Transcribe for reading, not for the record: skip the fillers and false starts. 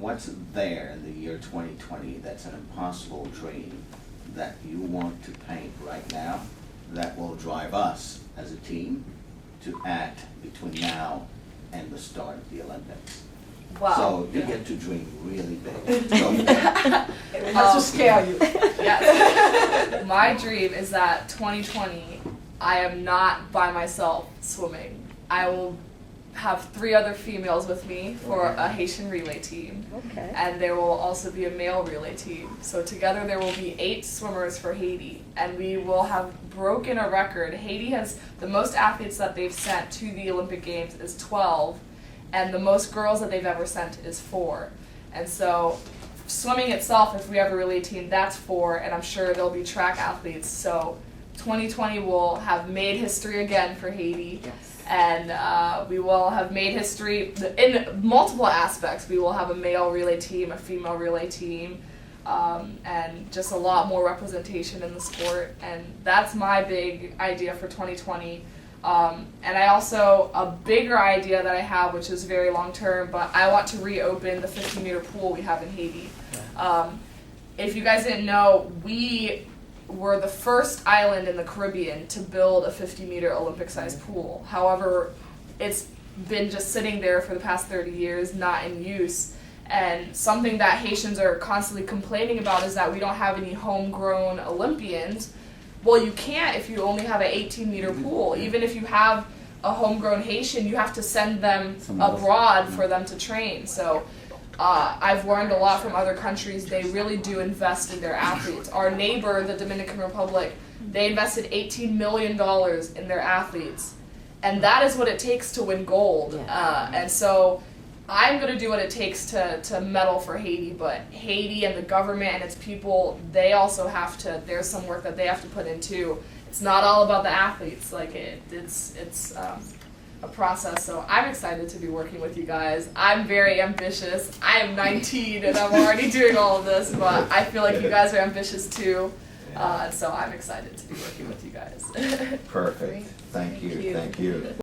what's there in the year 2020 that's an impossible dream that you want to paint right now that will drive us as a team to act between now and the start of the Olympics? Wow. So you get to dream really big. So you can, It has to scare you. Yes. My dream is that 2020, I am not by myself swimming. I will have 3 other females with me for a Haitian relay team. Okay. And there will also be a male relay team. So together there will be 8 swimmers for Haiti, and we will have broken a record. Haiti has the most athletes that they've sent to the Olympic Games is 12, and the most girls that they've ever sent is 4. And so swimming itself, if we have a relay team, that's 4, and I'm sure there'll be track athletes. So 2020 will have made history again for Haiti. Yes. And we will have made history in multiple aspects. We will have a male relay team, a female relay team, and just a lot more representation in the sport. And that's my big idea for 2020. And I also, a bigger idea that I have, which is very long term, but I want to reopen the 50-meter pool we have in Haiti. If you guys didn't know, we were the first island in the Caribbean to build a 50-meter Olympic-sized pool. However, it's been just sitting there for the past 30 years, not in use. And something that Haitians are constantly complaining about is that we don't have any homegrown Olympians. Well, you can't if you only have an 18-meter pool. Even if you have a homegrown Haitian, you have to send them abroad for them to train. So I've learned a lot from other countries. They really do invest in their athletes. Our neighbor, the Dominican Republic, they invested $18 million in their athletes. And that is what it takes to win gold. And so I'm going to do what it takes to medal for Haiti, but Haiti and the government and its people, they also have to, there's some work that they have to put in too. It's not all about the athletes. Like it's a process. So I'm excited to be working with you guys. I'm very ambitious. I am 19 and I'm already doing all of this, but I feel like you guys are ambitious too. So I'm excited to be working with you guys. perfect. Thank you. Thank you.